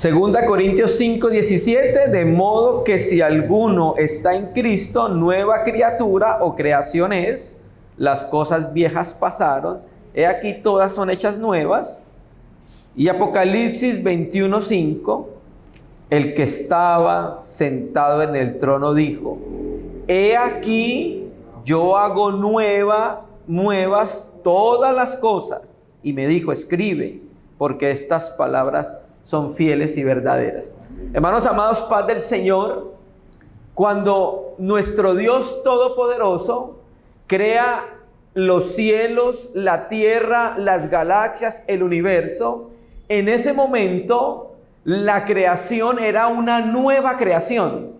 Segunda Corintios 5:17, de modo que si alguno está en Cristo, nueva criatura o creación es, las cosas viejas pasaron, he aquí todas son hechas nuevas. Y Apocalipsis 21:5, el que estaba sentado en el trono dijo, he aquí yo hago nuevas todas las cosas. Y me dijo, escribe, porque estas palabras son fieles y verdaderas. Hermanos amados, paz del Señor. Cuando nuestro Dios Todopoderoso crea los cielos, la tierra, las galaxias, el universo, en ese momento la creación era una nueva creación,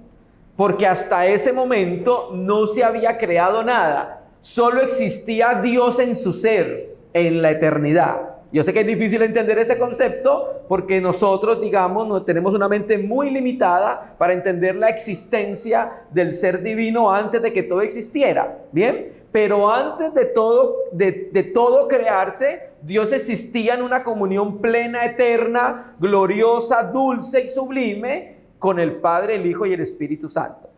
porque hasta ese momento no se había creado nada, solo existía Dios en su ser, en la eternidad. Yo sé que es difícil entender este concepto porque nosotros, digamos, no tenemos una mente muy limitada para entender la existencia del ser divino antes de que todo existiera, ¿bien? Pero antes de todo crearse, Dios existía en una comunión plena, eterna, gloriosa, dulce y sublime con el Padre, el Hijo y el Espíritu Santo.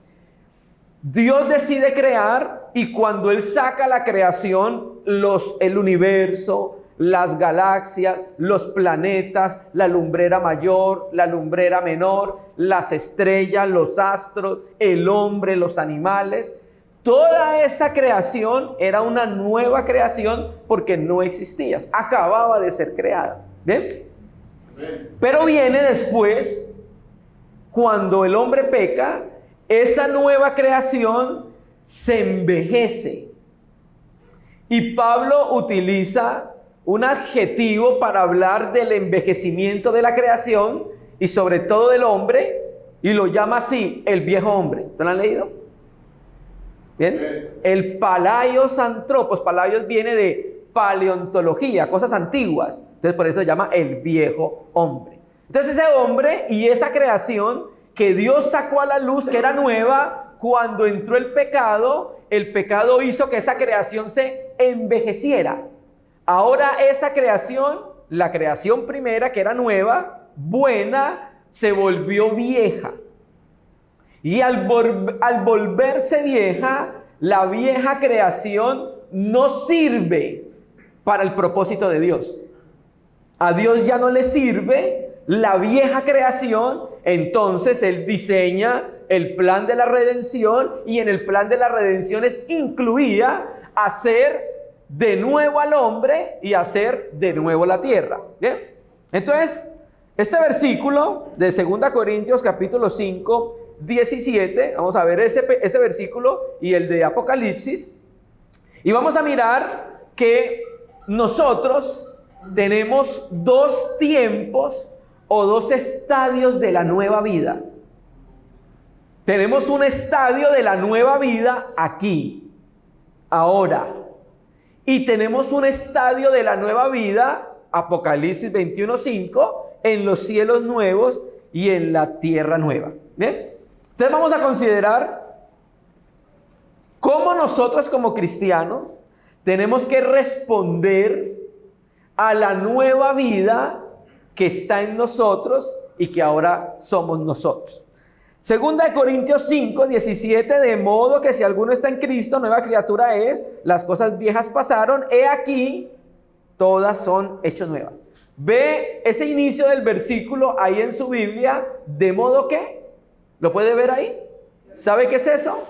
Dios decide crear y cuando Él saca la creación, el universo, las galaxias, los planetas, la lumbrera mayor, la lumbrera menor, las estrellas, los astros, el hombre, los animales, toda esa creación era una nueva creación porque no existía, acababa de ser creada. ¿Bien? Pero viene después, cuando el hombre peca, esa nueva creación se envejece. Y Pablo utiliza un adjetivo para hablar del envejecimiento de la creación y sobre todo del hombre, y lo llama así, el viejo hombre. ¿Ustedes lo han leído? ¿Bien? El palaios antropos, palaios viene de paleontología, cosas antiguas. Entonces por eso se llama el viejo hombre. Entonces ese hombre y esa creación que Dios sacó a la luz, que era nueva, cuando entró el pecado hizo que esa creación se envejeciera. Ahora esa creación, la creación primera que era nueva, buena, se volvió vieja. Y al volverse vieja, la vieja creación no sirve para el propósito de Dios. A Dios ya no le sirve la vieja creación, entonces Él diseña el plan de la redención y en el plan de la redención incluía hacer de nuevo al hombre y hacer de nuevo la tierra. ¿Bien? Entonces, este versículo de 2 Corintios capítulo 5, 17, vamos a ver ese versículo y el de Apocalipsis, y vamos a mirar que nosotros tenemos dos tiempos o dos estadios de la nueva vida. Tenemos un estadio de la nueva vida aquí, ahora. Y tenemos un estadio de la nueva vida, Apocalipsis 21:5, en los cielos nuevos y en la tierra nueva. ¿Bien? Entonces vamos a considerar cómo nosotros como cristianos tenemos que responder a la nueva vida que está en nosotros y que ahora somos nosotros. Segunda de Corintios 5, 17, de modo que si alguno está en Cristo, nueva criatura es, las cosas viejas pasaron, he aquí, todas son hechas nuevas. Ve ese inicio del versículo ahí en su Biblia, de modo que, ¿lo puede ver ahí? ¿Sabe qué es eso?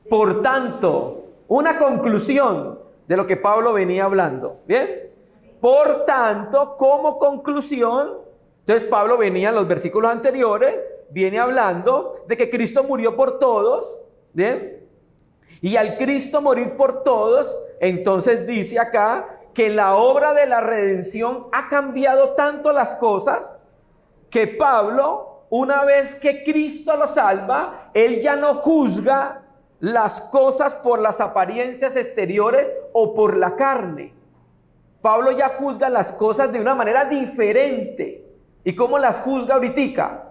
Por tanto, una conclusión de lo que Pablo venía hablando, ¿bien? Por tanto, como conclusión, entonces Pablo venía en los versículos anteriores, viene hablando de que Cristo murió por todos, ¿bien? Y al Cristo morir por todos, entonces dice acá que la obra de la redención ha cambiado tanto las cosas que Pablo, una vez que Cristo lo salva, él ya no juzga las cosas por las apariencias exteriores o por la carne. Pablo ya juzga las cosas de una manera diferente. ¿Y cómo las juzga ahorita?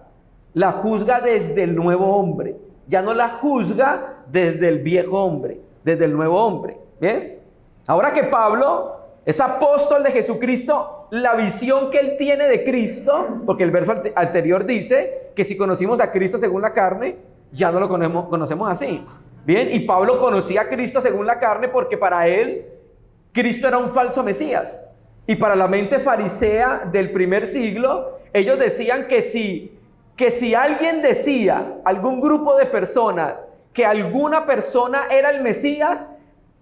La juzga desde el nuevo hombre. Ya no la juzga desde el viejo hombre, desde el nuevo hombre. ¿Bien? Ahora que Pablo es apóstol de Jesucristo, la visión que él tiene de Cristo, porque el verso anterior dice que si conocimos a Cristo según la carne, ya no lo conocemos así. Bien, y Pablo conocía a Cristo según la carne porque para él Cristo era un falso Mesías. Y para la mente farisea del primer siglo, ellos decían que si alguien decía, algún grupo de personas, que alguna persona era el Mesías,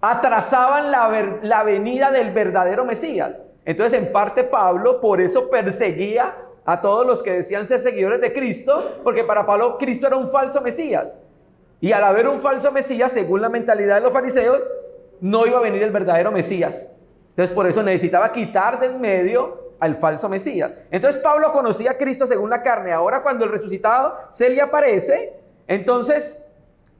atrasaban la venida del verdadero Mesías. Entonces, en parte, Pablo por eso perseguía a todos los que decían ser seguidores de Cristo, porque para Pablo Cristo era un falso Mesías. Y al haber un falso Mesías, según la mentalidad de los fariseos, no iba a venir el verdadero Mesías. Entonces, por eso necesitaba quitar de en medio al falso Mesías. Entonces, Pablo conocía a Cristo según la carne. Ahora, cuando el resucitado se le aparece, entonces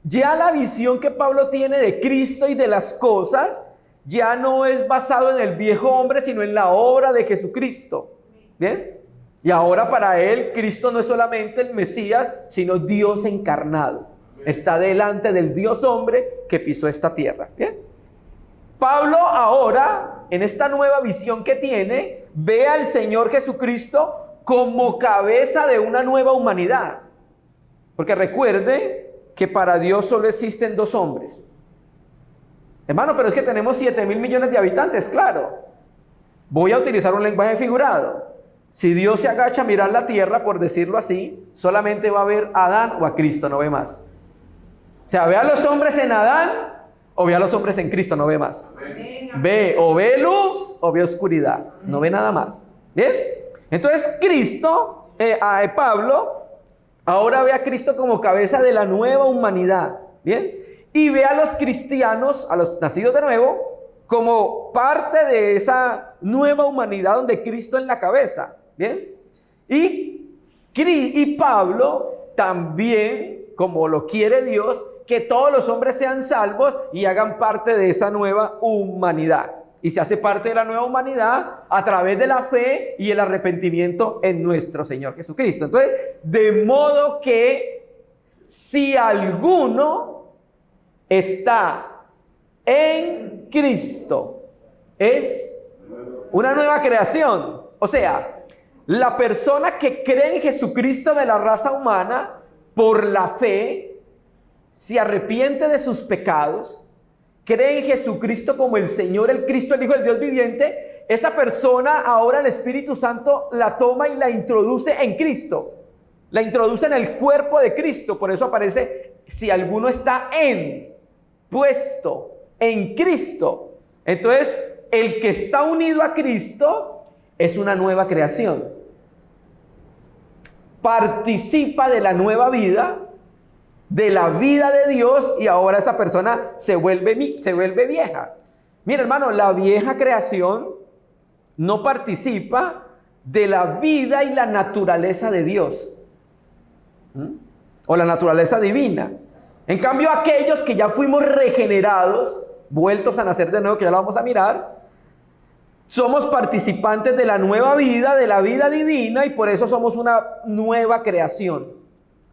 ya la visión que Pablo tiene de Cristo y de las cosas ya no es basado en el viejo hombre, sino en la obra de Jesucristo. ¿Bien? Y ahora para él, Cristo no es solamente el Mesías, sino Dios encarnado. Está delante del Dios hombre que pisó esta tierra. ¿Bien? Pablo ahora, en esta nueva visión que tiene, ve al Señor Jesucristo como cabeza de una nueva humanidad. Porque recuerde que para Dios solo existen dos hombres. Hermano, pero es que tenemos 7,000 millones de habitantes, claro. Voy a utilizar un lenguaje figurado. Si Dios se agacha a mirar la tierra, por decirlo así, solamente va a ver a Adán o a Cristo, no ve más. O sea, ve a los hombres en Adán o ve a los hombres en Cristo, no ve más. Ve o ve luz o ve oscuridad, no ve nada más. ¿Bien? Entonces Cristo, Pablo, ahora ve a Cristo como cabeza de la nueva humanidad. ¿Bien? Y ve a los cristianos, a los nacidos de nuevo, como parte de esa nueva humanidad donde Cristo es la cabeza. ¿Bien? Y Pablo también, como lo quiere Dios, que todos los hombres sean salvos y hagan parte de esa nueva humanidad. Y se hace parte de la nueva humanidad a través de la fe y el arrepentimiento en nuestro Señor Jesucristo. Entonces, de modo que si alguno está en Cristo, es una nueva creación. O sea, la persona que cree en Jesucristo de la raza humana, por la fe, se arrepiente de sus pecados, cree en Jesucristo como el Señor, el Cristo, el Hijo del Dios viviente, esa persona ahora el Espíritu Santo la toma y la introduce en Cristo, la introduce en el cuerpo de Cristo. Por eso aparece, si alguno está puesto en Cristo. Entonces, el que está unido a Cristo es una nueva creación. Participa de la nueva vida, de la vida de Dios, y ahora esa persona se vuelve vieja. Mira, hermano, la vieja creación no participa de la vida y la naturaleza de Dios, o la naturaleza divina. En cambio, aquellos que ya fuimos regenerados, vueltos a nacer de nuevo, que ya lo vamos a mirar, somos participantes de la nueva vida, de la vida divina, y por eso somos una nueva creación.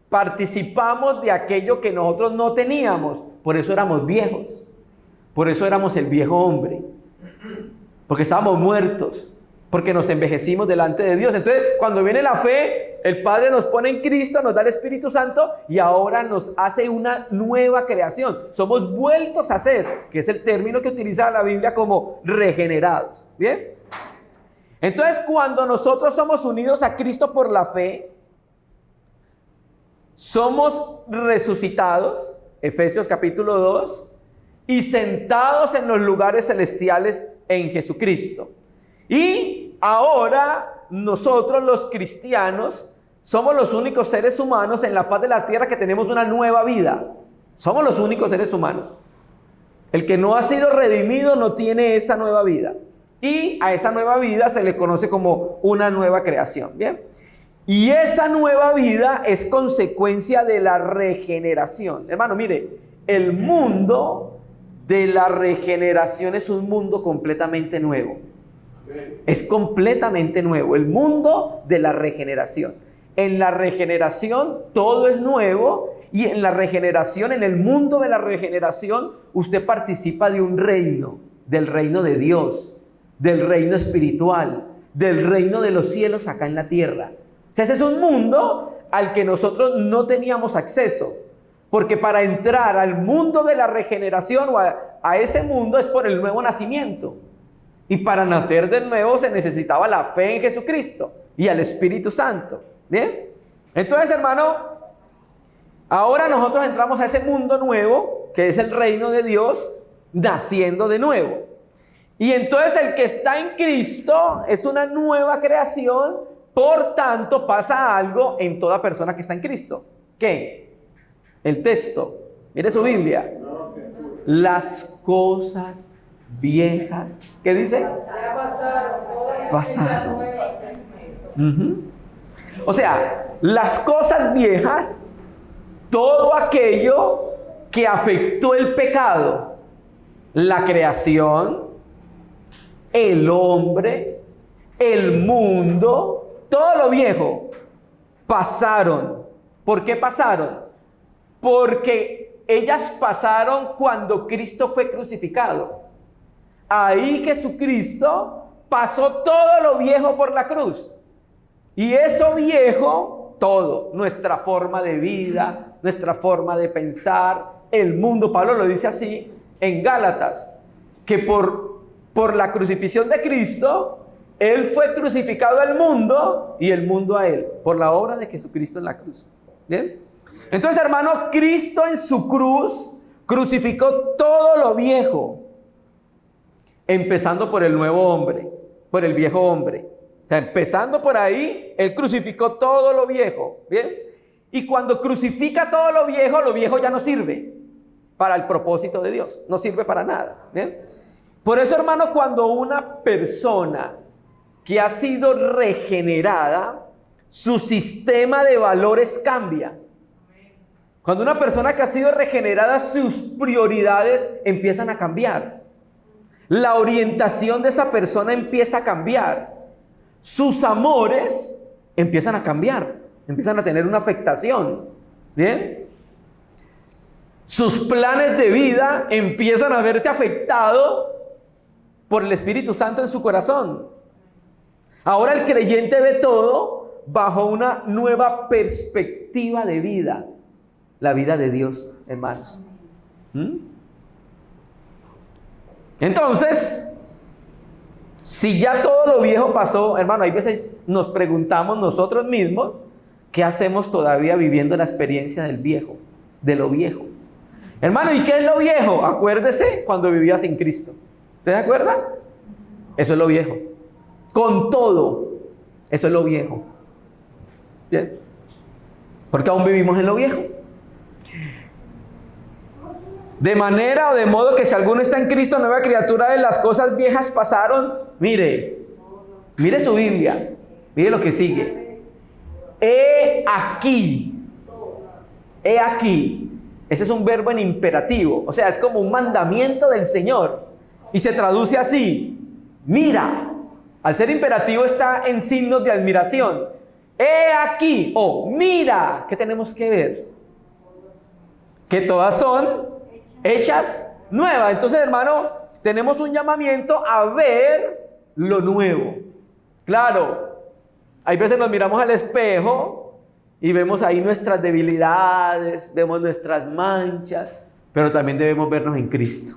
Participamos de aquello que nosotros no teníamos, por eso éramos viejos, por eso éramos el viejo hombre, porque estábamos muertos, porque nos envejecimos delante de Dios. Entonces, cuando viene la fe, el Padre nos pone en Cristo, nos da el Espíritu Santo y ahora nos hace una nueva creación. Somos vueltos a ser, que es el término que utiliza la Biblia como regenerados. ¿Bien? Entonces, cuando nosotros somos unidos a Cristo por la fe, somos resucitados, Efesios capítulo 2, y sentados en los lugares celestiales en Jesucristo. Y ahora nosotros los cristianos somos los únicos seres humanos en la faz de la tierra que tenemos una nueva vida. Somos los únicos seres humanos. El que no ha sido redimido no tiene esa nueva vida. Y a esa nueva vida se le conoce como una nueva creación. ¿Bien? Y esa nueva vida es consecuencia de la regeneración. Hermano, mire, el mundo de la regeneración es un mundo completamente nuevo. Es completamente nuevo, el mundo de la regeneración. En la regeneración todo es nuevo, y en la regeneración, en el mundo de la regeneración, usted participa de un reino, del reino de Dios. del reino espiritual, del reino de los cielos acá en la tierra. O sea, ese es un mundo al que nosotros no teníamos acceso, porque para entrar al mundo de la regeneración o a ese mundo es por el nuevo nacimiento. Y para nacer de nuevo se necesitaba la fe en Jesucristo y al Espíritu Santo. ¿Bien? Entonces, hermano, ahora nosotros entramos a ese mundo nuevo, que es el reino de Dios, naciendo de nuevo. Y entonces el que está en Cristo es una nueva creación, por tanto pasa algo en toda persona que está en Cristo. ¿Qué? El texto, mire su Biblia. Las cosas viejas, ¿qué dice? Pasaron. O sea, las cosas viejas, todo aquello que afectó el pecado, la creación, el hombre, el mundo, todo lo viejo, pasaron. ¿Por qué pasaron? Porque ellas pasaron cuando Cristo fue crucificado. Ahí Jesucristo pasó todo lo viejo por la cruz. Y eso viejo, todo, nuestra forma de vida, nuestra forma de pensar, el mundo, Pablo lo dice así en Gálatas, que por la crucifixión de Cristo, Él fue crucificado al mundo y el mundo a Él, por la obra de Jesucristo en la cruz. ¿Bien? Entonces, hermano, Cristo en su cruz crucificó todo lo viejo, empezando por el nuevo hombre, por el viejo hombre. O sea, empezando por ahí, Él crucificó todo lo viejo. ¿Bien? Y cuando crucifica todo lo viejo ya no sirve para el propósito de Dios. No sirve para nada. ¿Bien? Por eso, hermano, cuando una persona que ha sido regenerada, su sistema de valores cambia. Cuando una persona que ha sido regenerada, sus prioridades empiezan a cambiar. La orientación de esa persona empieza a cambiar. Sus amores empiezan a cambiar, empiezan a tener una afectación. ¿Bien? Sus planes de vida empiezan a verse afectados por el Espíritu Santo en su corazón. Ahora el creyente ve todo bajo una nueva perspectiva de vida. La vida de Dios, hermanos. Entonces, si ya todo lo viejo pasó, hermano, hay veces nos preguntamos nosotros mismos, ¿qué hacemos todavía viviendo la experiencia del viejo, de lo viejo? Hermano, ¿y qué es lo viejo? Acuérdese cuando vivía sin Cristo. ¿Usted se acuerda? Eso es lo viejo. Con todo, eso es lo viejo. ¿Bien? Porque aún vivimos en lo viejo. De manera o de modo que si alguno está en Cristo, nueva criatura, de las cosas viejas pasaron. Mire su Biblia, mire lo que sigue. He aquí. Ese es un verbo en imperativo, o sea, es como un mandamiento del Señor. Y se traduce así: mira. Al ser imperativo está en signos de admiración. He aquí, o mira, ¿qué tenemos que ver? Que todas son hechas nuevas. Entonces, hermano, tenemos un llamamiento a ver lo nuevo. Claro, hay veces nos miramos al espejo y vemos ahí nuestras debilidades, vemos nuestras manchas, pero también debemos vernos en Cristo.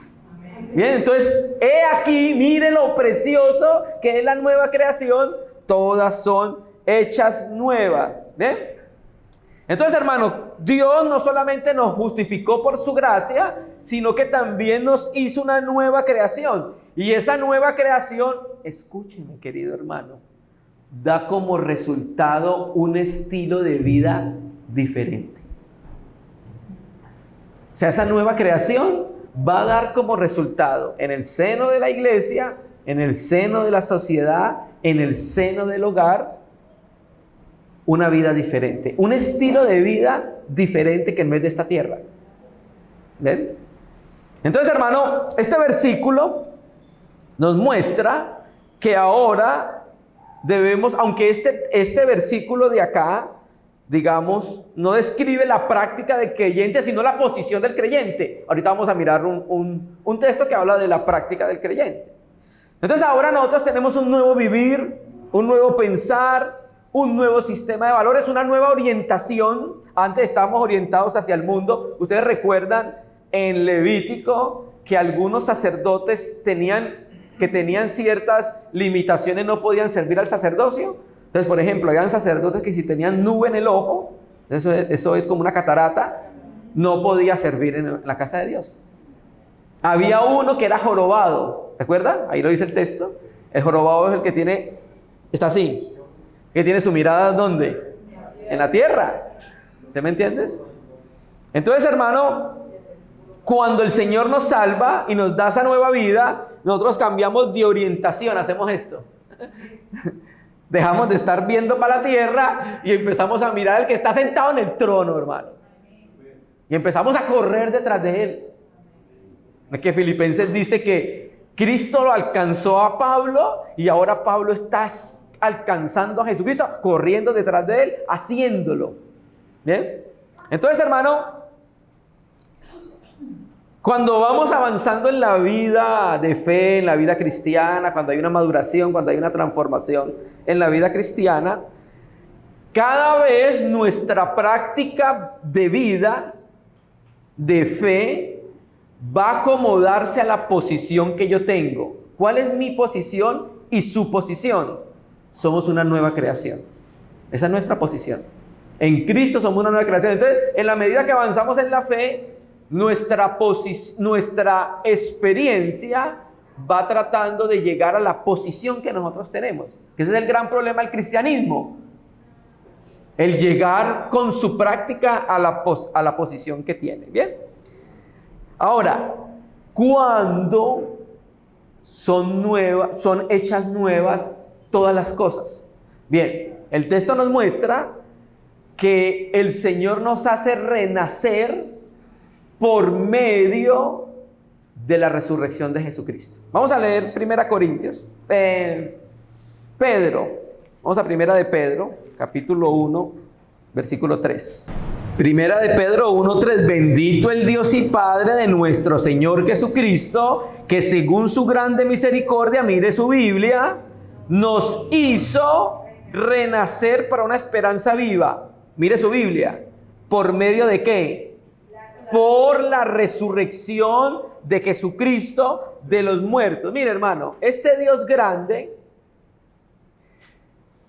Bien, entonces, he aquí, mire lo precioso que es la nueva creación, todas son hechas nuevas. ¿Bien? Entonces, hermanos, Dios no solamente nos justificó por su gracia, sino que también nos hizo una nueva creación. Y esa nueva creación, escúcheme, querido hermano, da como resultado un estilo de vida diferente. O sea, esa nueva creación va a dar como resultado en el seno de la iglesia, en el seno de la sociedad, en el seno del hogar, una vida diferente, un estilo de vida diferente que en vez de esta tierra. ¿Ven? Entonces, hermano, este versículo nos muestra que ahora debemos, aunque este versículo de acá, digamos, no describe la práctica del creyente, sino la posición del creyente. Ahorita vamos a mirar un texto que habla de la práctica del creyente. Entonces ahora nosotros tenemos un nuevo vivir, un nuevo pensar, un nuevo sistema de valores, una nueva orientación. Antes estábamos orientados hacia el mundo. Ustedes recuerdan en Levítico que algunos sacerdotes tenían ciertas limitaciones, no podían servir al sacerdocio. Entonces, por ejemplo, habían sacerdotes que si tenían nube en el ojo, eso es como una catarata, no podía servir en la casa de Dios. Había uno que era jorobado, ¿recuerda? Ahí lo dice el texto. El jorobado es el que está así, que tiene su mirada ¿dónde? En la tierra. ¿Se me entiendes? Entonces, hermano, cuando el Señor nos salva y nos da esa nueva vida, nosotros cambiamos de orientación, hacemos esto. Dejamos de estar viendo para la tierra y empezamos a mirar al que está sentado en el trono, hermano. Y empezamos a correr detrás de él. Es que Filipenses dice que Cristo lo alcanzó a Pablo y ahora Pablo está alcanzando a Jesucristo, corriendo detrás de él, haciéndolo. ¿Bien? Entonces, hermano, cuando vamos avanzando en la vida de fe, en la vida cristiana, cuando hay una maduración, cuando hay una transformación en la vida cristiana, cada vez nuestra práctica de vida, de fe, va a acomodarse a la posición que yo tengo. ¿Cuál es mi posición y su posición? Somos una nueva creación. Esa es nuestra posición. En Cristo somos una nueva creación. Entonces, en la medida que avanzamos en la fe, nuestra experiencia va tratando de llegar a la posición que nosotros tenemos. Ese es el gran problema del cristianismo. El llegar con su práctica a la posición que tiene. ¿Bien? Ahora, ¿cuándo son hechas nuevas todas las cosas? Bien, el texto nos muestra que el Señor nos hace renacer por medio de la resurrección de Jesucristo. Vamos a leer 1 Corintios. Vamos a 1 de Pedro, capítulo 1, versículo 3. 1 de Pedro 1:3. Bendito el Dios y Padre de nuestro Señor Jesucristo, que según su grande misericordia, mire su Biblia, nos hizo renacer para una esperanza viva. Mire su Biblia. ¿Por medio de qué? Por la resurrección de Jesucristo de los muertos. Mire, hermano, este Dios grande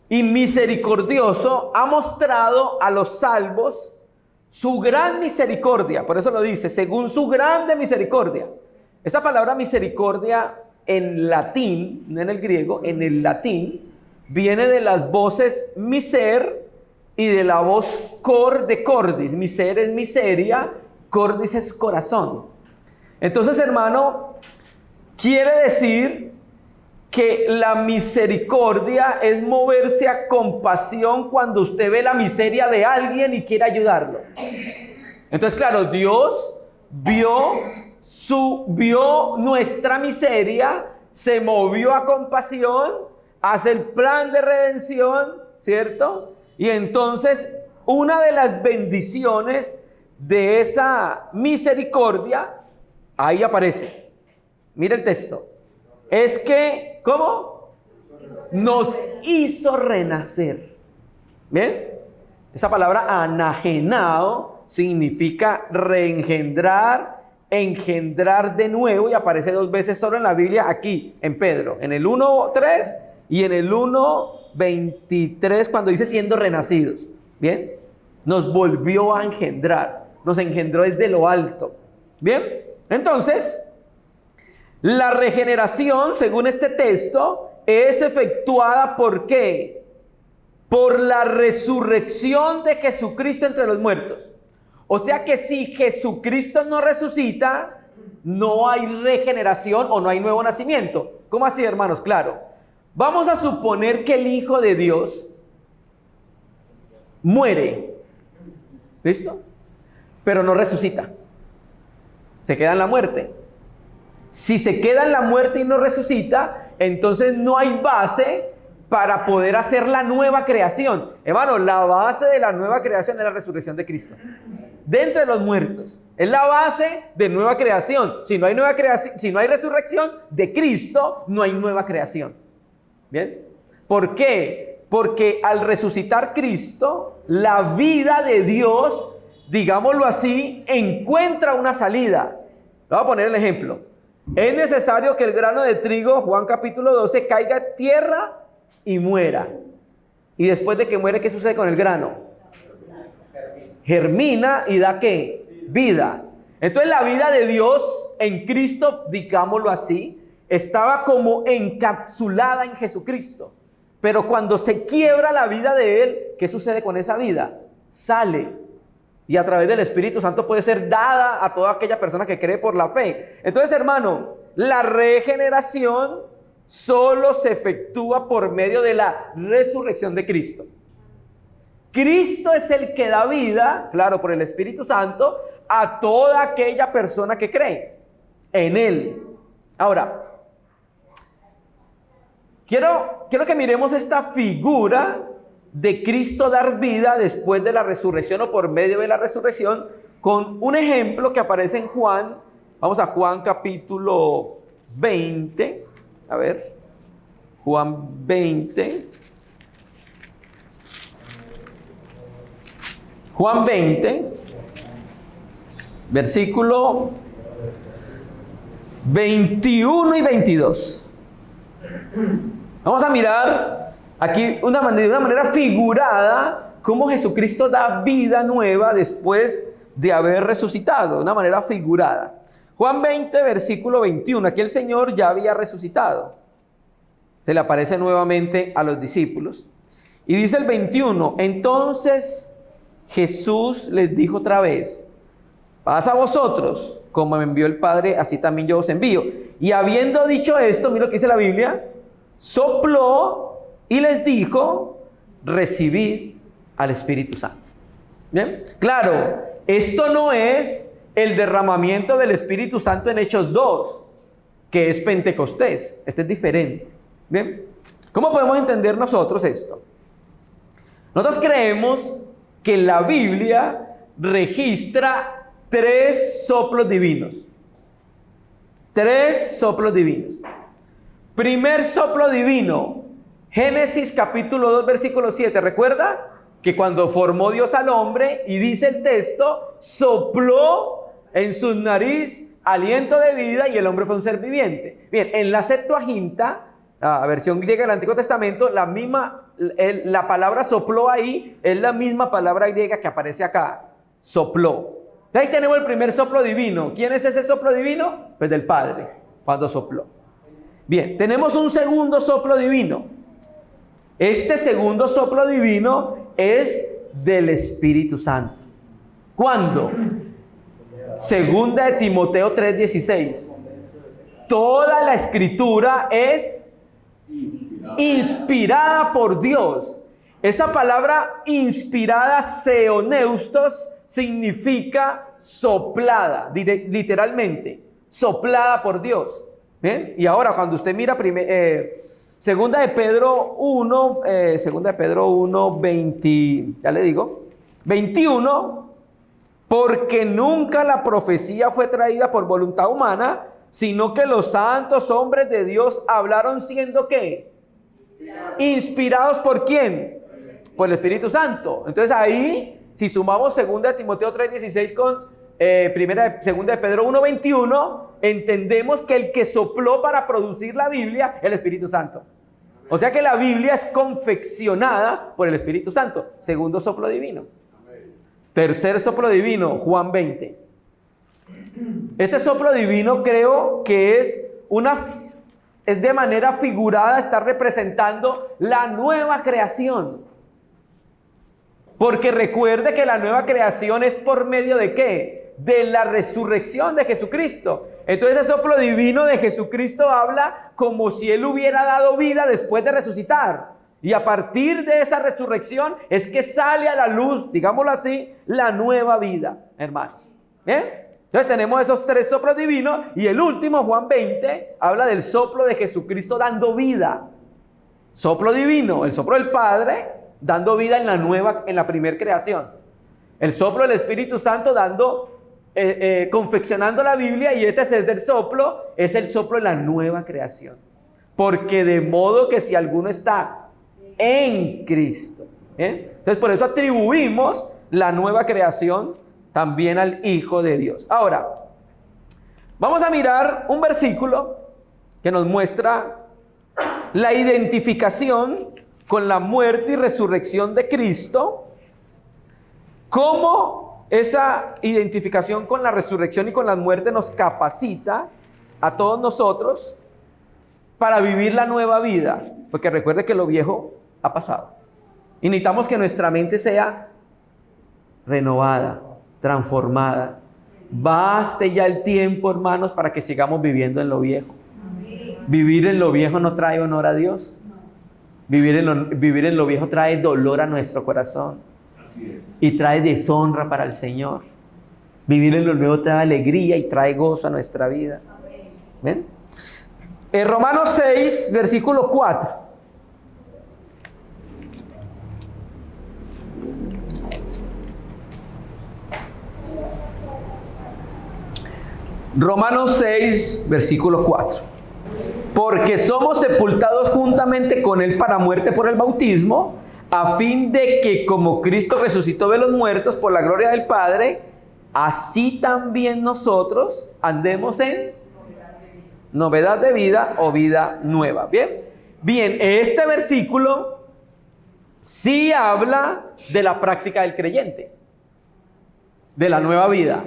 y misericordioso ha mostrado a los salvos su gran misericordia. Por eso lo dice, según su grande misericordia. Esta palabra misericordia en latín, no en el griego, en el latín, viene de las voces miser y de la voz cor de cordis. Miser es miseria, cordis es corazón. Entonces, hermano, quiere decir que la misericordia es moverse a compasión cuando usted ve la miseria de alguien y quiere ayudarlo. Entonces, claro, Dios vio nuestra miseria, se movió a compasión, hace el plan de redención, ¿cierto? Y entonces, una de las bendiciones de esa misericordia, ahí aparece. Mira el texto. Es que, ¿cómo? Nos hizo renacer. ¿Bien? Esa palabra anagenao significa reengendrar, engendrar de nuevo, y aparece 2 veces solo en la Biblia, aquí en Pedro, en el 1:3 y en el 1:23, cuando dice siendo renacidos. ¿Bien? Nos volvió a engendrar, nos engendró desde lo alto. ¿Bien? Entonces, la regeneración, según este texto, es efectuada ¿por qué? Por la resurrección de Jesucristo entre los muertos. O sea que si Jesucristo no resucita, no hay regeneración o no hay nuevo nacimiento. ¿Cómo así, hermanos? Claro. Vamos a suponer que el Hijo de Dios muere. ¿Listo? Pero no resucita. Se queda en la muerte. Si se queda en la muerte y no resucita, entonces no hay base para poder hacer la nueva creación. Hermano, la base de la nueva creación es la resurrección de Cristo. De entre los muertos. Es la base de nueva creación. Si no hay nueva creación, si no hay resurrección de Cristo, no hay nueva creación. ¿Bien? ¿Por qué? Porque al resucitar Cristo, la vida de Dios, digámoslo así, encuentra una salida. Le voy a poner el ejemplo. Es necesario que el grano de trigo, Juan capítulo 12, caiga en tierra y muera. Y después de que muere, ¿qué sucede con el grano? Germina y da ¿qué? Vida. Entonces la vida de Dios en Cristo, digámoslo así, estaba como encapsulada en Jesucristo. Pero cuando se quiebra la vida de Él, ¿qué sucede con esa vida? Sale. Y a través del Espíritu Santo puede ser dada a toda aquella persona que cree por la fe. Entonces, hermano, la regeneración solo se efectúa por medio de la resurrección de Cristo. Cristo es el que da vida, claro, por el Espíritu Santo, a toda aquella persona que cree en Él. Ahora, quiero que miremos esta figura de Cristo dar vida después de la resurrección o por medio de la resurrección con un ejemplo que aparece en Juan. Vamos a Juan capítulo 20. A ver, Juan 20. Juan 20, versículo 21 y 22. Vamos a mirar aquí de una manera figurada cómo Jesucristo da vida nueva después de haber resucitado, de una manera figurada. Juan 20, versículo 21. Aquí el Señor ya había resucitado. Se le aparece nuevamente a los discípulos. Y dice el 21, entonces Jesús les dijo otra vez, paz a vosotros, como me envió el Padre, así también yo os envío. Y habiendo dicho esto, mira lo que dice la Biblia, sopló y les dijo, recibid al Espíritu Santo. ¿Bien? Claro, esto no es el derramamiento del Espíritu Santo en Hechos 2, que es Pentecostés. Este es diferente. ¿Bien? ¿Cómo podemos entender nosotros esto? Nosotros creemos que la Biblia registra 3 soplos divinos. 3 soplos divinos. Primer soplo divino, Génesis capítulo 2, versículo 7. ¿Recuerda? Que cuando formó Dios al hombre, y dice el texto, sopló en su nariz aliento de vida y el hombre fue un ser viviente. Bien, en la Septuaginta, la versión griega del Antiguo Testamento, la palabra sopló ahí es la misma palabra griega que aparece acá, sopló. Ahí tenemos el primer soplo divino. ¿Quién es ese soplo divino? Pues del Padre, cuando sopló. Bien, tenemos un segundo soplo divino. Este segundo soplo divino es del Espíritu Santo. ¿Cuándo? Segunda de Timoteo 3:16. Toda la escritura es inspirada por Dios. Esa palabra inspirada, seoneustos, significa soplada, literalmente, soplada por Dios. ¿Bien? Y ahora cuando usted mira segunda de Pedro 1, 20, ya le digo, 21, porque nunca la profecía fue traída por voluntad humana, sino que los santos hombres de Dios hablaron siendo ¿qué? Inspirados ¿por quién? Por el Espíritu Santo. Entonces ahí, si sumamos 2 de Timoteo 3:16 con segunda de Pedro 1:21, entendemos que el que sopló para producir la Biblia es el Espíritu Santo. O sea que la Biblia es confeccionada por el Espíritu Santo. Segundo soplo divino. Tercer soplo divino, Juan 20. Este soplo divino creo que es de manera figurada, está representando la nueva creación. Porque recuerde que la nueva creación es por medio de ¿qué? De la resurrección de Jesucristo. Entonces el soplo divino de Jesucristo habla como si Él hubiera dado vida después de resucitar. Y a partir de esa resurrección es que sale a la luz, digámoslo así, la nueva vida, hermanos. Entonces tenemos esos 3 soplos divinos y el último, Juan 20, habla del soplo de Jesucristo dando vida. Soplo divino, el soplo del Padre dando vida en la primer creación. El soplo del Espíritu Santo dando confeccionando la Biblia, y este es del soplo, es el soplo de la nueva creación. Porque de modo que si alguno está en Cristo. Entonces por eso atribuimos la nueva creación también al Hijo de Dios. Ahora, vamos a mirar un versículo que nos muestra la identificación con la muerte y resurrección de Cristo, cómo esa identificación con la resurrección y con la muerte nos capacita a todos nosotros para vivir la nueva vida, porque recuerde que lo viejo ha pasado y necesitamos que nuestra mente sea renovada, transformada. Baste ya el tiempo, hermanos, para que sigamos viviendo en lo viejo. Vivir en lo viejo no trae honor a Dios. Vivir en lo viejo trae dolor a nuestro corazón. Y trae deshonra para el Señor. Vivir en lo nuevo trae alegría y trae gozo a nuestra vida. ¿Ven? En Romanos 6, versículo 4. Romanos 6, versículo 4. Porque somos sepultados juntamente con Él para muerte por el bautismo, a fin de que como Cristo resucitó de los muertos por la gloria del Padre, así también nosotros andemos en novedad de vida o vida nueva. Bien, este versículo sí habla de la práctica del creyente, de la nueva vida.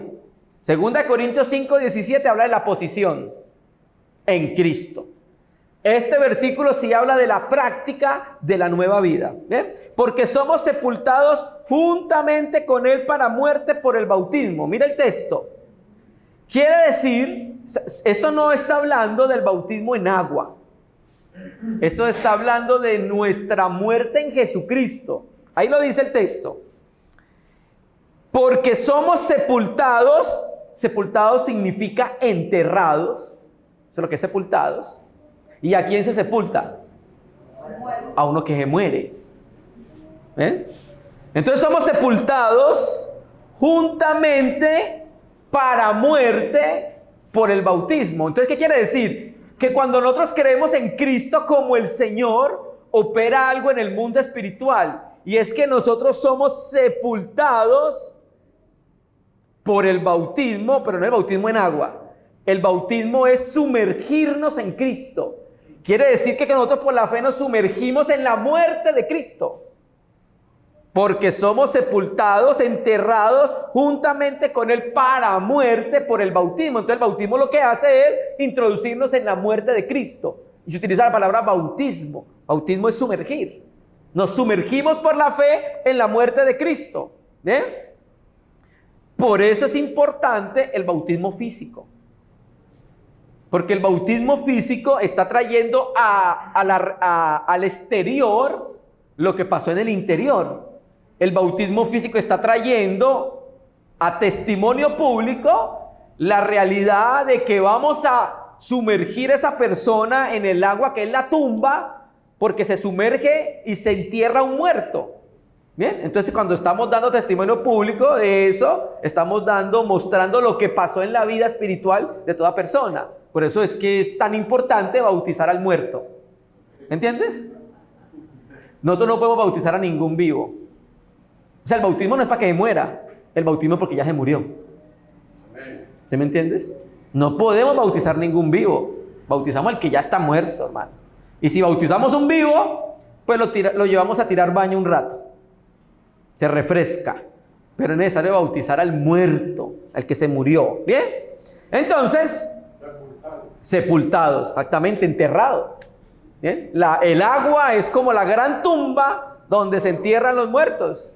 2 Corintios 5, 17 habla de la posición en Cristo. Este versículo sí habla de la práctica de la nueva vida. ¿Bien? Porque somos sepultados juntamente con Él para muerte por el bautismo. Mira el texto. Quiere decir, esto no está hablando del bautismo en agua. Esto está hablando de nuestra muerte en Jesucristo. Ahí lo dice el texto. Porque somos sepultados. Sepultados significa enterrados. Eso es lo que es sepultados. ¿Y a quién se sepulta? A uno que se muere. Entonces somos sepultados juntamente para muerte por el bautismo. Entonces, ¿qué quiere decir? Que cuando nosotros creemos en Cristo como el Señor, opera algo en el mundo espiritual. Y es que nosotros somos sepultados por el bautismo, pero no el bautismo en agua. El bautismo es sumergirnos en Cristo. Quiere decir que nosotros por la fe nos sumergimos en la muerte de Cristo. Porque somos sepultados, enterrados juntamente con Él para muerte por el bautismo. Entonces el bautismo lo que hace es introducirnos en la muerte de Cristo. Y se utiliza la palabra bautismo. Bautismo es sumergir. Nos sumergimos por la fe en la muerte de Cristo. ¿Bien? Por eso es importante el bautismo físico. Porque el bautismo físico está trayendo al exterior lo que pasó en el interior. El bautismo físico está trayendo a testimonio público la realidad de que vamos a sumergir a esa persona en el agua que es la tumba, porque se sumerge y se entierra un muerto. Bien, entonces cuando estamos dando testimonio público de eso, estamos mostrando lo que pasó en la vida espiritual de toda persona. Por eso es que es tan importante bautizar al muerto. ¿Entiendes? Nosotros no podemos bautizar a ningún vivo. O sea, el bautismo no es para que se muera, el bautismo es porque ya se murió. ¿Sí me entiendes? No podemos bautizar ningún vivo. Bautizamos al que ya está muerto, hermano. Y si bautizamos un vivo, pues lo llevamos a tirar baño un rato. Se refresca. Pero es necesario bautizar al muerto, al que se murió. ¿Bien? Entonces, sepultados, exactamente, enterrados. ¿Bien? El agua es como la gran tumba donde se entierran los muertos.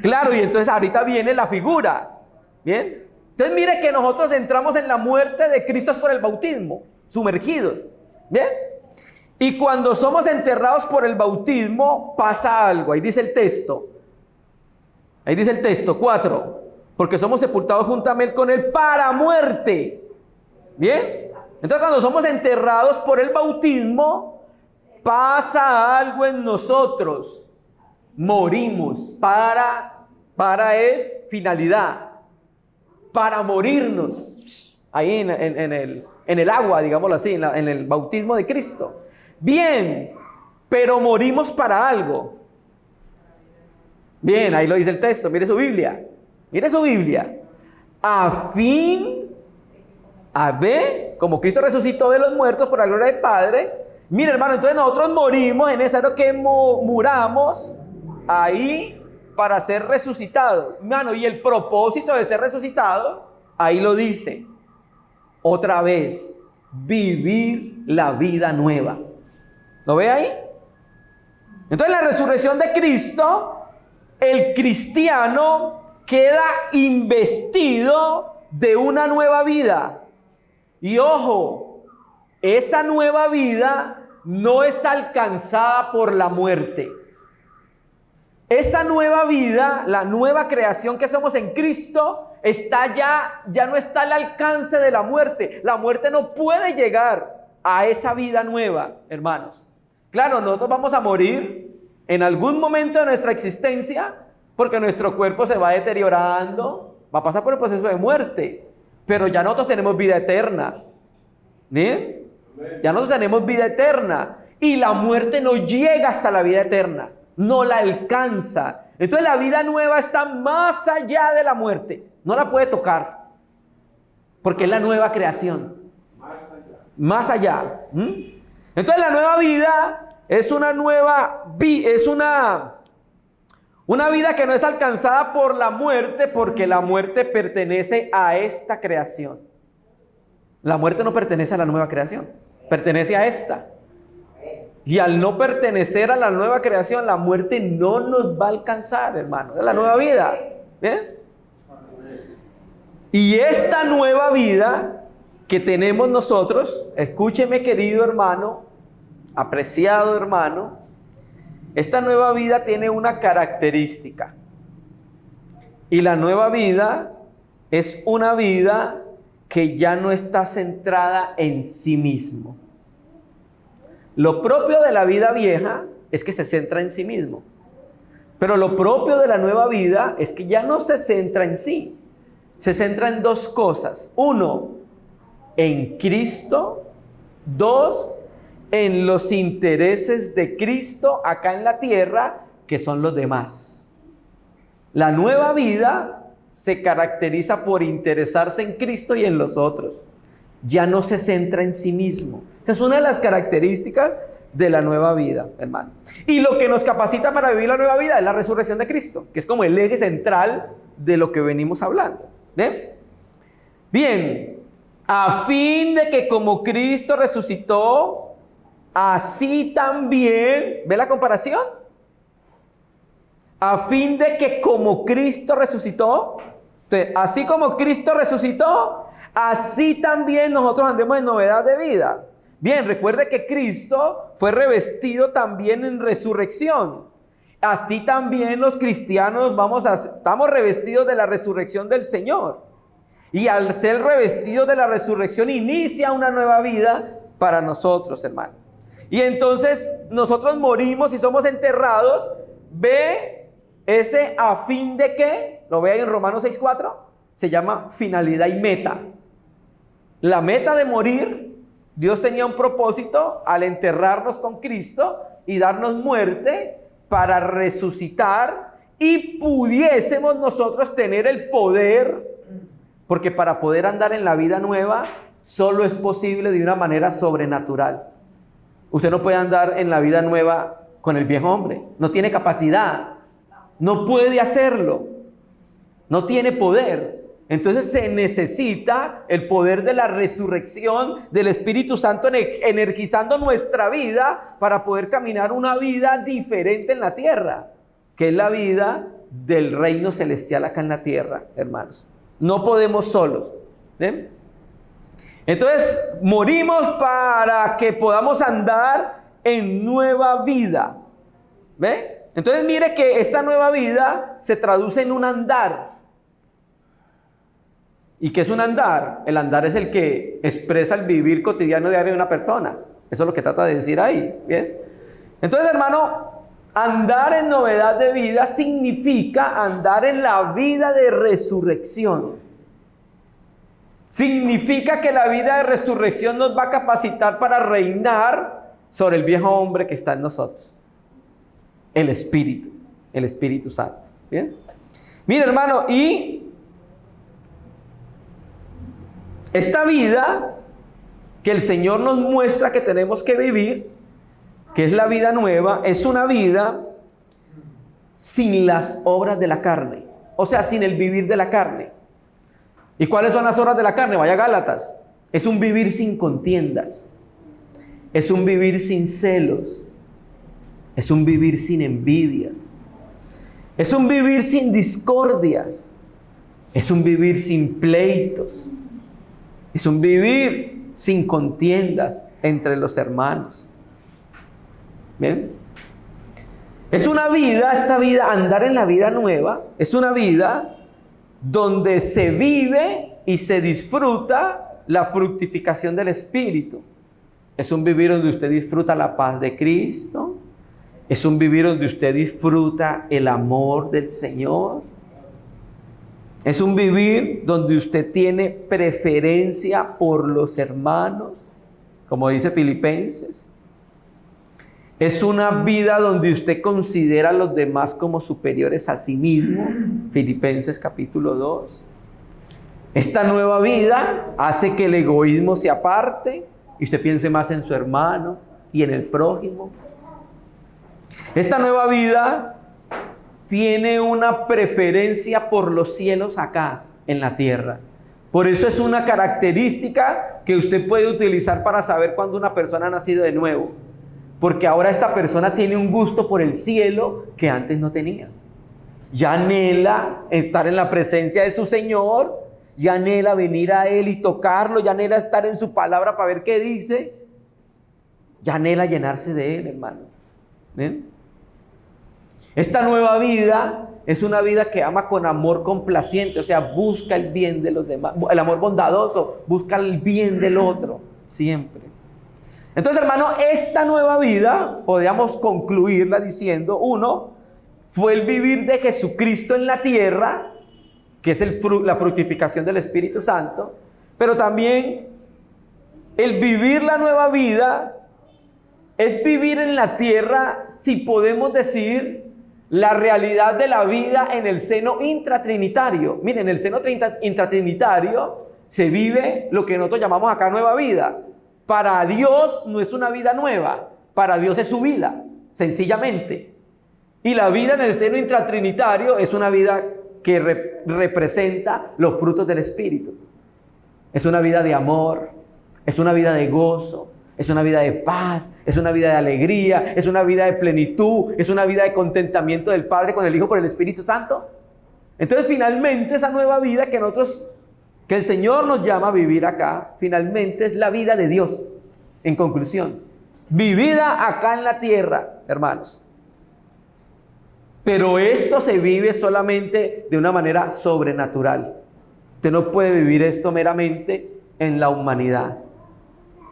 Claro, y entonces ahorita viene la figura. ¿Bien? Entonces mire que nosotros entramos en la muerte de Cristo por el bautismo, sumergidos. ¿Bien? Y cuando somos enterrados por el bautismo, pasa algo. Ahí dice el texto. 4. Porque somos sepultados juntamente con Él para muerte. ¿Bien? Entonces cuando somos enterrados por el bautismo, pasa algo en nosotros. Morimos. Para es finalidad. para morirnos. Ahí en el agua, digámoslo así, en el bautismo de Cristo. Bien, pero morimos para algo. Bien, ahí lo dice el texto, mire su Biblia. Mire su Biblia. Como Cristo resucitó de los muertos por la gloria del Padre. Mire, hermano, entonces nosotros morimos, es necesario que muramos ahí para ser resucitados. Hermano, y el propósito de ser resucitado, ahí lo dice. Otra vez, vivir la vida nueva. ¿Lo ve ahí? Entonces, la resurrección de Cristo, el cristiano queda investido de una nueva vida. Y ojo, esa nueva vida no es alcanzada por la muerte. Esa nueva vida, la nueva creación que somos en Cristo, ya no está al alcance de la muerte. La muerte no puede llegar a esa vida nueva, hermanos. Claro, nosotros vamos a morir en algún momento de nuestra existencia, porque nuestro cuerpo se va deteriorando, va a pasar por el proceso de muerte, pero ya nosotros tenemos vida eterna. ¿Bien? Ya nosotros tenemos vida eterna, y la muerte no llega hasta la vida eterna, no la alcanza. Entonces la vida nueva está más allá de la muerte, no la puede tocar, porque es la nueva creación. Más allá. Entonces la nueva vida es una vida que no es alcanzada por la muerte, porque la muerte pertenece a esta creación. La muerte no pertenece a la nueva creación, pertenece a esta. Y al no pertenecer a la nueva creación, la muerte no nos va a alcanzar, hermano. Es la nueva vida. ¿Bien? Y esta nueva vida que tenemos nosotros, escúcheme, querido hermano, apreciado hermano, esta nueva vida tiene una característica. Y la nueva vida es una vida que ya no está centrada en sí mismo. Lo propio de la vida vieja es que se centra en sí mismo. Pero lo propio de la nueva vida es que ya no se centra en sí. Se centra en dos cosas. Uno, en Cristo. Dos, en los intereses de Cristo acá en la tierra, que son los demás. La nueva vida se caracteriza por interesarse en Cristo y en los otros. Ya no se centra en sí mismo. Esa es una de las características de la nueva vida, hermano. Y lo que nos capacita para vivir la nueva vida es la resurrección de Cristo, que es como el eje central de lo que venimos hablando. ¿Bien? Bien, a fin de que como Cristo resucitó, así también, ¿ve la comparación? A fin de que como Cristo resucitó, entonces, así como Cristo resucitó, así también nosotros andemos en novedad de vida. Bien, recuerde que Cristo fue revestido también en resurrección. Así también los cristianos estamos revestidos de la resurrección del Señor. Y al ser revestidos de la resurrección inicia una nueva vida para nosotros, hermano. Y entonces nosotros morimos y somos enterrados. Ve ese a fin de que, lo ve ahí en Romanos 6:4, se llama finalidad y meta. La meta de morir, Dios tenía un propósito al enterrarnos con Cristo y darnos muerte para resucitar y pudiésemos nosotros tener el poder, porque para poder andar en la vida nueva solo es posible de una manera sobrenatural. Usted no puede andar en la vida nueva con el viejo hombre, no tiene capacidad, no puede hacerlo, no tiene poder. Entonces se necesita el poder de la resurrección del Espíritu Santo energizando nuestra vida para poder caminar una vida diferente en la tierra, que es la vida del reino celestial acá en la tierra, hermanos. No podemos solos. ¿Ven? Entonces morimos para que podamos andar en nueva vida. ¿Ve? Entonces mire que esta nueva vida se traduce en un andar. ¿Y qué es un andar? El andar es el que expresa el vivir cotidiano diario de una persona. Eso es lo que trata de decir ahí. ¿Bien? Entonces, hermano, andar en novedad de vida significa andar en la vida de resurrección. significa que la vida de resurrección nos va a capacitar para reinar sobre el viejo hombre que está en nosotros. El Espíritu Santo. ¿Bien? Mira, hermano, y esta vida que el Señor nos muestra que tenemos que vivir, que es la vida nueva, es una vida sin las obras de la carne. O sea, sin el vivir de la carne. ¿Y cuáles son las obras de la carne? Vaya a Gálatas. Es un vivir sin contiendas. Es un vivir sin celos. Es un vivir sin envidias. Es un vivir sin discordias. Es un vivir sin pleitos. Es un vivir sin contiendas entre los hermanos. ¿Bien? Es una vida, esta vida, andar en la vida nueva, es una vida donde se vive y se disfruta la fructificación del Espíritu. Es un vivir donde usted disfruta la paz de Cristo. Es un vivir donde usted disfruta el amor del Señor. Es un vivir donde usted tiene preferencia por los hermanos, como dice Filipenses. Es una vida donde usted considera a los demás como superiores a sí mismo, Filipenses capítulo 2. Esta nueva vida hace que el egoísmo se aparte y usted piense más en su hermano y en el prójimo. Esta nueva vida tiene una preferencia por los cielos acá, en la tierra. Por eso es una característica que usted puede utilizar para saber cuándo una persona ha nacido de nuevo. Porque ahora esta persona tiene un gusto por el cielo que antes no tenía. Ya anhela estar en la presencia de su Señor, ya anhela venir a Él y tocarlo, ya anhela estar en su palabra para ver qué dice, ya anhela llenarse de Él, hermano. ¿Ven? Esta nueva vida es una vida que ama con amor complaciente, o sea, busca el bien de los demás, el amor bondadoso, busca el bien del otro, siempre. Entonces, hermano, esta nueva vida, podríamos concluirla diciendo, uno, fue el vivir de Jesucristo en la tierra, que es la fructificación del Espíritu Santo, pero también el vivir la nueva vida es vivir en la tierra, si podemos decir, la realidad de la vida en el seno intratrinitario. Miren, en el seno intratrinitario se vive lo que nosotros llamamos acá nueva vida. Para Dios no es una vida nueva, para Dios es su vida, sencillamente. Y la vida en el seno intratrinitario es una vida que representa los frutos del Espíritu. Es una vida de amor, es una vida de gozo, es una vida de paz, es una vida de alegría, es una vida de plenitud, es una vida de contentamiento del Padre con el Hijo por el Espíritu Santo. Entonces, finalmente, esa nueva vida que el Señor nos llama a vivir acá, finalmente es la vida de Dios. En conclusión, vivida acá en la tierra, hermanos. Pero esto se vive solamente de una manera sobrenatural. Usted no puede vivir esto meramente en la humanidad.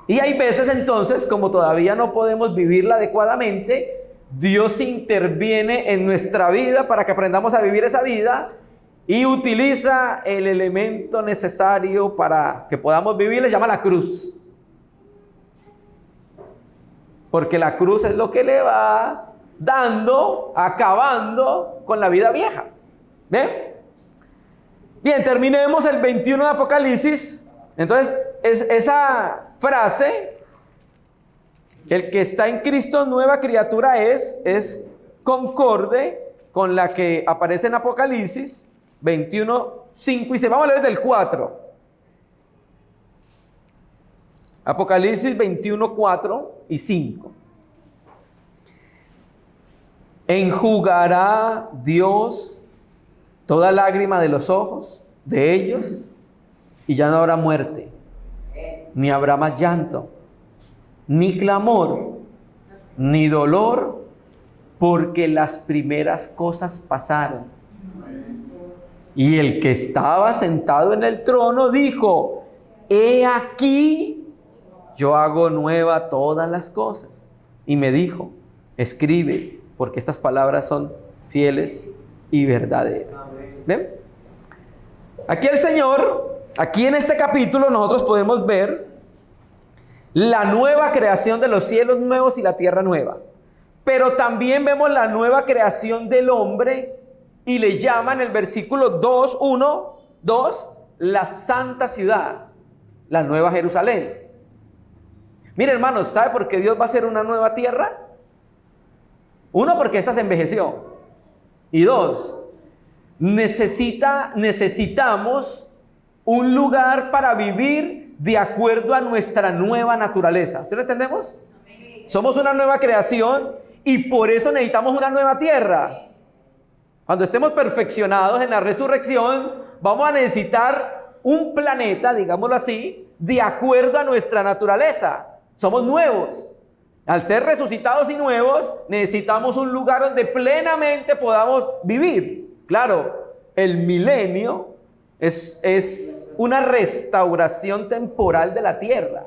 Y hay veces entonces, como todavía no podemos vivirla adecuadamente, Dios interviene en nuestra vida para que aprendamos a vivir esa vida y utiliza el elemento necesario para que podamos vivir, le llama la cruz. Porque la cruz es lo que le va acabando con la vida vieja. ¿Ven? Bien, terminemos el 21 de Apocalipsis. Entonces, esa frase, el que está en Cristo nueva criatura es concorde con la que aparece en Apocalipsis 21, 5 y 6. Vamos a leer del 4. Apocalipsis 21, 4 y 5. Enjugará Dios toda lágrima de los ojos de ellos, y ya no habrá muerte, ni habrá más llanto, ni clamor, ni dolor, porque las primeras cosas pasaron. Y el que estaba sentado en el trono dijo: he aquí, yo hago nueva todas las cosas. Y me dijo: escribe, porque estas palabras son fieles y verdaderas. ¿Ven? Aquí el Señor aquí en este capítulo nosotros podemos ver la nueva creación de los cielos nuevos y la tierra nueva. Pero también vemos la nueva creación del hombre y le llaman en el versículo 2, 1, 2, la santa ciudad, la nueva Jerusalén. Mire, hermanos, ¿sabe por qué Dios va a hacer una nueva tierra? Uno, porque esta se envejeció. Y dos, necesitamos un lugar para vivir de acuerdo a nuestra nueva naturaleza. ¿Sí lo entendemos? Somos una nueva creación y por eso necesitamos una nueva tierra. Cuando estemos perfeccionados en la resurrección, vamos a necesitar un planeta, digámoslo así, de acuerdo a nuestra naturaleza. Somos nuevos. Al ser resucitados y nuevos, necesitamos un lugar donde plenamente podamos vivir. Claro, el milenio es una restauración temporal de la tierra.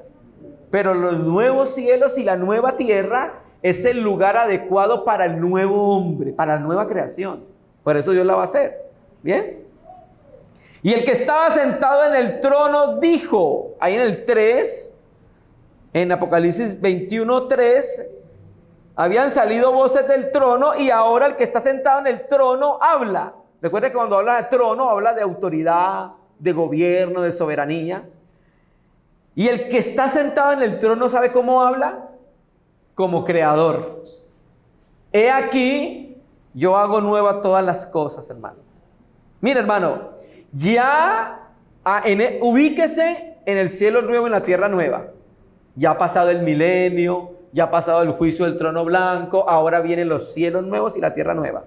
Pero los nuevos cielos y la nueva tierra es el lugar adecuado para el nuevo hombre, para la nueva creación. Por eso Dios la va a hacer. ¿Bien? Y el que estaba sentado en el trono dijo, ahí en el 3, en Apocalipsis 21:3, habían salido voces del trono y ahora el que está sentado en el trono habla. Recuerda que cuando habla de trono, habla de autoridad, de gobierno, de soberanía. Y el que está sentado en el trono, ¿sabe cómo habla? Como creador. He aquí, yo hago nueva todas las cosas, hermano. Mira, hermano, ubíquese en el cielo nuevo y en la tierra nueva. Ya ha pasado el milenio, ya ha pasado el juicio del trono blanco, ahora vienen los cielos nuevos y la tierra nueva.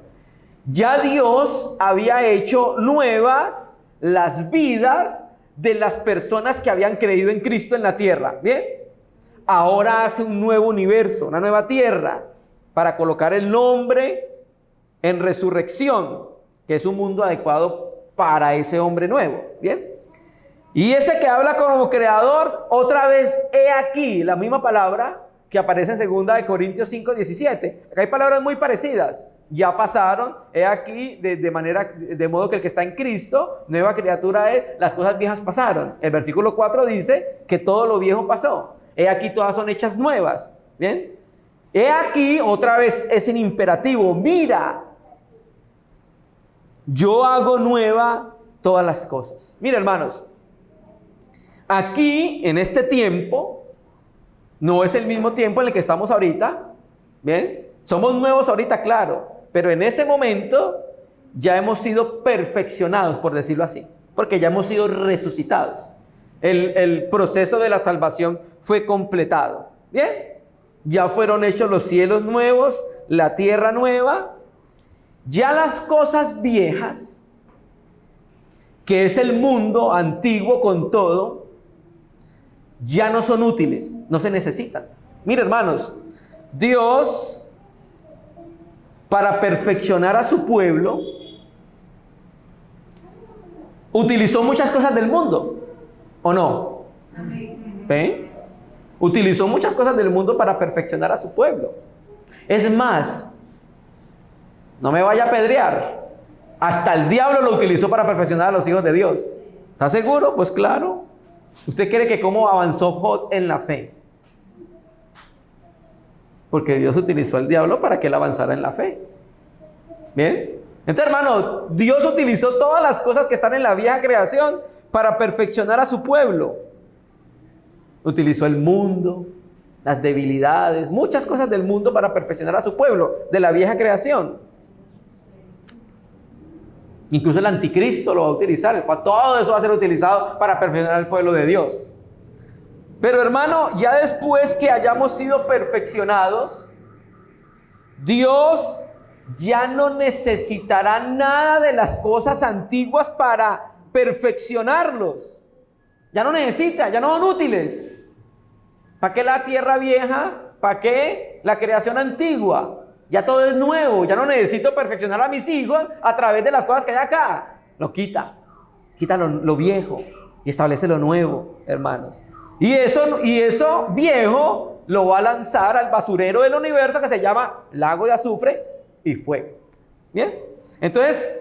Ya Dios había hecho nuevas las vidas de las personas que habían creído en Cristo en la tierra. ¿Bien? Ahora hace un nuevo universo, una nueva tierra, para colocar el nombre en resurrección, que es un mundo adecuado para ese hombre nuevo. ¿Bien? Y ese que habla como creador, otra vez, he aquí, la misma palabra que aparece en 2 Corintios 5:17. Acá hay palabras muy parecidas. Ya pasaron, he aquí, de modo que el que está en Cristo, nueva criatura es, las cosas viejas pasaron. El versículo 4 dice que todo lo viejo pasó. He aquí, todas son hechas nuevas. ¿Bien? He aquí, otra vez es en imperativo, mira, yo hago nueva todas las cosas. Mira, hermanos, aquí, en este tiempo, no es el mismo tiempo en el que estamos ahorita. ¿Bien? Somos nuevos ahorita, claro. Pero en ese momento ya hemos sido perfeccionados, por decirlo así. Porque ya hemos sido resucitados. El proceso de la salvación fue completado. ¿Bien? Ya fueron hechos los cielos nuevos, la tierra nueva. Ya las cosas viejas, que es el mundo antiguo con todo, ya no son útiles, no se necesitan. Mire, hermanos, Dios, para perfeccionar a su pueblo, utilizó muchas cosas del mundo, ¿o no? ¿Ven? Utilizó muchas cosas del mundo para perfeccionar a su pueblo. Es más, no me vaya a apedrear, hasta el diablo lo utilizó para perfeccionar a los hijos de Dios. ¿Está seguro? Pues claro. ¿Usted cree que cómo avanzó Job en la fe? Porque Dios utilizó al diablo para que él avanzara en la fe. ¿Bien? Entonces, hermano, Dios utilizó todas las cosas que están en la vieja creación para perfeccionar a su pueblo. Utilizó el mundo, las debilidades, muchas cosas del mundo para perfeccionar a su pueblo, de la vieja creación. Incluso el anticristo lo va a utilizar. Todo eso va a ser utilizado para perfeccionar al pueblo de Dios. Pero, hermano, ya después que hayamos sido perfeccionados, Dios ya no necesitará nada de las cosas antiguas para perfeccionarlos. Ya no necesita, ya no son útiles. ¿Para qué la tierra vieja? ¿Para qué la creación antigua? Ya todo es nuevo, ya no necesito perfeccionar a mis hijos a través de las cosas que hay acá. Lo quita lo viejo y establece lo nuevo, hermanos. Y eso viejo lo va a lanzar al basurero del universo que se llama lago de azufre y fuego. ¿Bien? Entonces,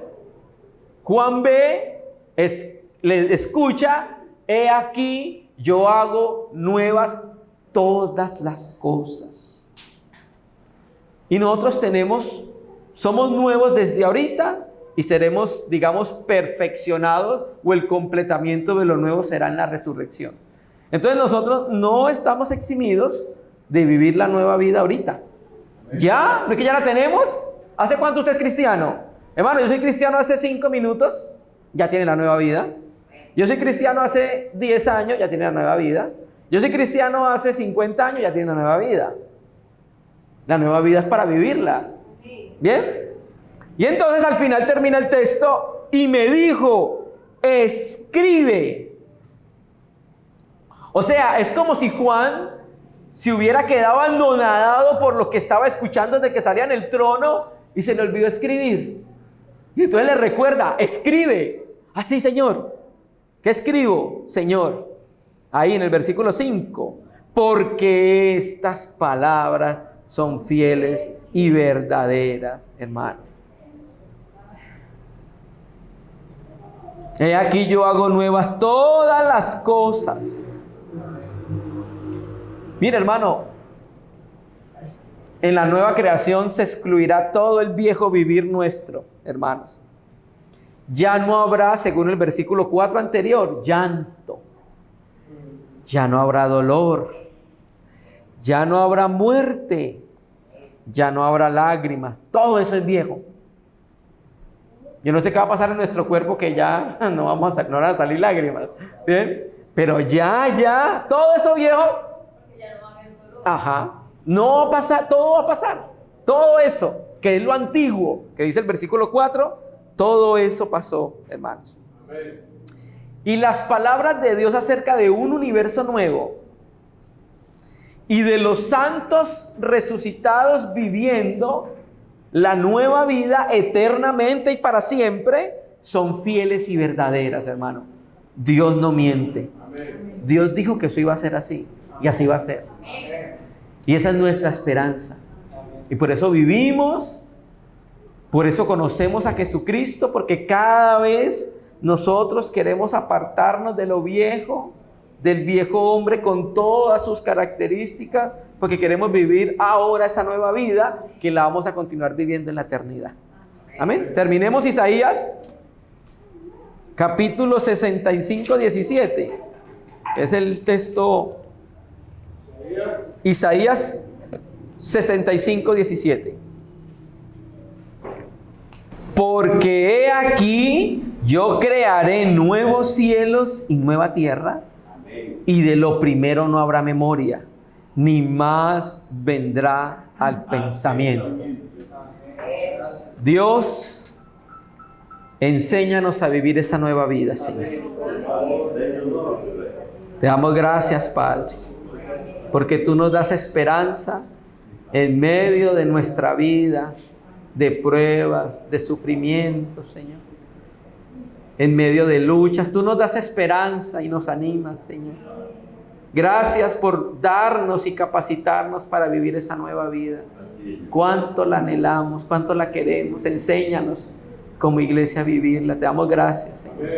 Juan ve es le escucha, he aquí, yo hago nuevas todas las cosas. Y nosotros somos nuevos desde ahorita y seremos, digamos, perfeccionados, o el completamiento de lo nuevo será en la resurrección. Entonces nosotros no estamos eximidos de vivir la nueva vida ahorita. ¿Ya? ¿No es que ya la tenemos? ¿Hace cuánto usted es cristiano? Hermano, yo soy cristiano hace 5 minutos, ya tiene la nueva vida. Yo soy cristiano hace 10 años, ya tiene la nueva vida. Yo soy cristiano hace 50 años, ya tiene la nueva vida. La nueva vida es para vivirla. ¿Bien? Y entonces al final termina el texto, y me dijo, escribe. O sea, es como si Juan se hubiera quedado anonadado por lo que estaba escuchando desde que salía en el trono y se le olvidó escribir. Y entonces le recuerda, escribe. Ah, sí, Señor. ¿Qué escribo, Señor? Ahí en el versículo 5. Porque estas palabras son fieles y verdaderas, hermano. He aquí yo hago nuevas todas las cosas. Mira, hermano, en la nueva creación se excluirá todo el viejo vivir nuestro, hermanos. Ya no habrá, según el versículo 4 anterior, llanto. Ya no habrá dolor. Ya no habrá muerte. Ya no habrá lágrimas. Todo eso es viejo. Yo no sé qué va a pasar en nuestro cuerpo, que ya no van a salir lágrimas. ¿Bien? Pero ya, todo eso viejo. Ajá. No va a pasar, todo va a pasar. Todo eso, que es lo antiguo, que dice el versículo 4, todo eso pasó, hermanos. Amén. Y las palabras de Dios acerca de un universo nuevo y de los santos resucitados viviendo la nueva vida eternamente y para siempre son fieles y verdaderas, hermano. Dios no miente. Amén. Dios dijo que eso iba a ser así y así va a ser. Amén. Y esa es nuestra esperanza. Y por eso vivimos, por eso conocemos a Jesucristo, porque cada vez nosotros queremos apartarnos de lo viejo, del viejo hombre con todas sus características, porque queremos vivir ahora esa nueva vida que la vamos a continuar viviendo en la eternidad. Amén. Terminemos Isaías, capítulo 65, 17. Es el texto... Isaías 65, 17. Porque he aquí, yo crearé nuevos cielos y nueva tierra, y de lo primero no habrá memoria, ni más vendrá al pensamiento. Dios, enséñanos a vivir esa nueva vida, Señor. Te damos gracias, Padre, porque tú nos das esperanza en medio de nuestra vida, de pruebas, de sufrimientos, Señor. En medio de luchas, tú nos das esperanza y nos animas, Señor. Gracias por darnos y capacitarnos para vivir esa nueva vida. Cuánto la anhelamos, cuánto la queremos. Enséñanos como iglesia a vivirla. Te damos gracias, Señor.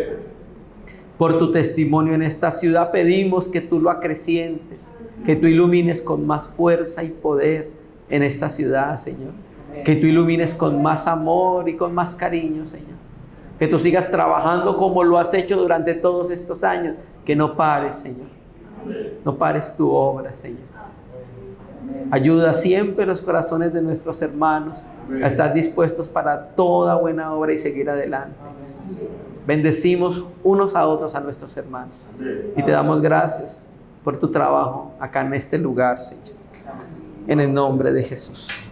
Por tu testimonio en esta ciudad pedimos que tú lo acrecientes, que tú ilumines con más fuerza y poder en esta ciudad, Señor. Que tú ilumines con más amor y con más cariño, Señor. Que tú sigas trabajando como lo has hecho durante todos estos años. Que no pares, Señor. No pares tu obra, Señor. Ayuda siempre los corazones de nuestros hermanos a estar dispuestos para toda buena obra y seguir adelante. Bendecimos unos a otros a nuestros hermanos. Y te damos gracias por tu trabajo acá en este lugar, Señor. En el nombre de Jesús.